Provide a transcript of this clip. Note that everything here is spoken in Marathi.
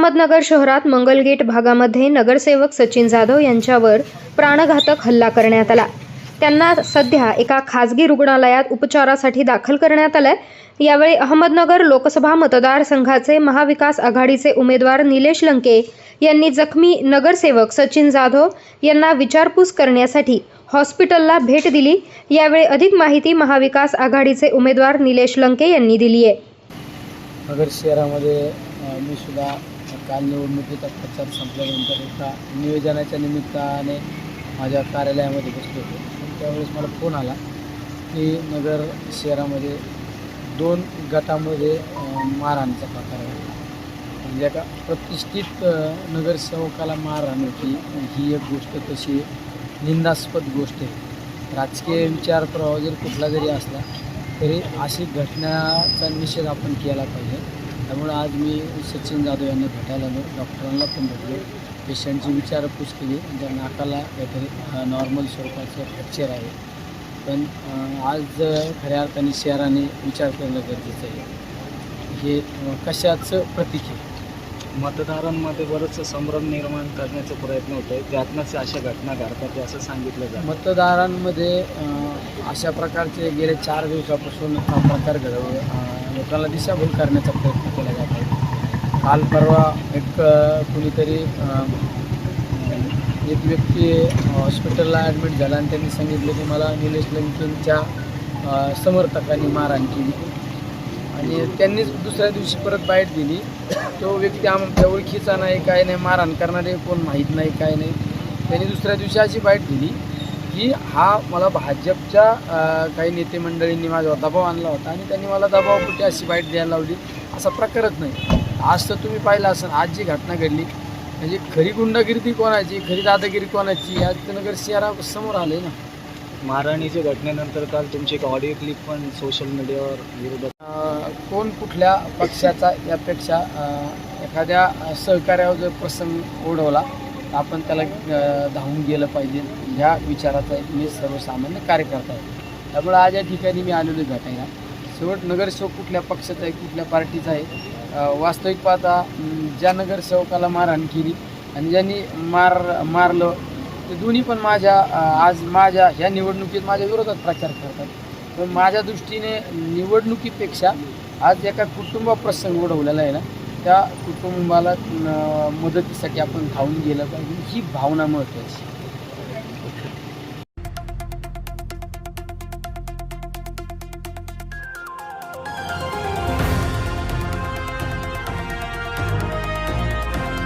अहमदनगर शहरात मंगलगेट भागामध्ये नगरसेवक सचिन जाधव यांच्यावर प्राणघातक हल्ला करण्यात आला। त्यांना सध्या एका खासगी रुग्णालयात उपचारासाठी दाखल करण्यात आले। यावेळी अहमदनगर लोकसभा मतदारसंघाचे महाविकास आघाडीचे उमेदवार निलेश लंके यांनी जखमी नगरसेवक सचिन जाधव यांना विचारपूस करण्यासाठी हॉस्पिटलला भेट दिली। यावेळी अधिक माहिती महाविकास आघाडीचे उमेदवार निलेश लंके यांनी दिली आहे। नगर शहरामध्ये मी सुद्धा काल निवडणुकीचा प्रचार संपल्यानंतर एका नियोजनाच्या निमित्ताने माझ्या कार्यालयामध्ये बसलो होतो। त्यावेळेस मला फोन आला की नगर शहरामध्ये 2 गटामध्ये मारहाणीचा प्रकार घडला। म्हणजे एका प्रतिष्ठित नगरसेवकाला मारहाण होती ही एक गोष्ट तशी निंदास्पद गोष्ट आहे। राजकीय विचार प्रवाह जर कुठला जरी असला तरी अशी घटनाचा निषेध आपण केला पाहिजे। त्यामुळे आज मी सचिन जाधव यांना भेटायला आलो, डॉक्टरांना पण भेटलो, पेशंटची विचारपूस केली। ज्या नाकाला काहीतरी नॉर्मल स्वरूपाचं फ्रॅक्चर आहे, पण आज खऱ्या अर्थाने शहराने विचार करणं गरजेचं आहे। हे कशाचं प्रतीक आहे? मतदारांमध्ये बरंचसं संभ्रम निर्माण करण्याचा प्रयत्न होतो आहे, त्यातनंच अशा घटना घडतात असं सांगितलं जातं। मतदारांमध्ये अशा प्रकारचे गेले 4 दिवसापासून प्रकार घडवून लोकांना दिशाभूल करण्याचा प्रयत्न केला जात आहे। काल परवा कुणीतरी एक व्यक्ती हॉस्पिटलला ॲडमिट झाला आणि त्यांनी सांगितलं की मला निलेश लंकेंच्या समर्थकांनी मारहाण केली आणि त्यांनीच दुसऱ्या दिवशी परत बाईट दिली। तो व्यक्ती आमच्या ओळखीचा नाही, काय नाही, मारहाण करणारे कोण माहीत नाही, काय नाही। त्यांनी दुसऱ्या दिवशी अशी बाईट दिली की हा मला भाजपच्या काही नेते मंडळींनी माझ्यावर दबाव आणला होता आणि त्यांनी मला दबावापोटी अशी बाईट द्यायला लावली। असा प्रकारच नाही। आज तर तुम्ही पाहिलं असेल, आज जी घटना घडली म्हणजे खरी गुंडागिरी कोणाची, खरी दादागिरी कोणाची, आज नगर शहरासमोर आले ना। मारहाणीच्या घटनेनंतर काल तुमची एक ऑडिओ क्लिप पण सोशल मीडियावर विरोधात कोण कुठल्या पक्षाचा यापेक्षा एखाद्या सहकार्यावर जर प्रसंग ओढवला आपण त्याला धावून गेलं पाहिजे, ह्या विचाराचा एक मी सर्वसामान्य कार्यकर्ता आहे। त्यामुळे आज या ठिकाणी मी आलेलो भेटायला। शेवट नगरसेवक कुठल्या पक्षाचा आहे, कुठल्या पार्टीचा आहे, वास्तविक पाहता ज्या नगरसेवकाला मारहाण केली आणि ज्यांनी मारलं ते दोन्ही पण आज माझ्या ह्या निवडणुकीत माझ्या विरोधात प्रचार करतात। पण माझ्या दृष्टीने निवडणुकीपेक्षा आज एका कुटुंबाप्रसंग ओढवलेला आहे ना, त्या कुटुंबाला मदतीसाठी आपण धावून गेलं पाहिजे, ही भावना महत्त्वाची।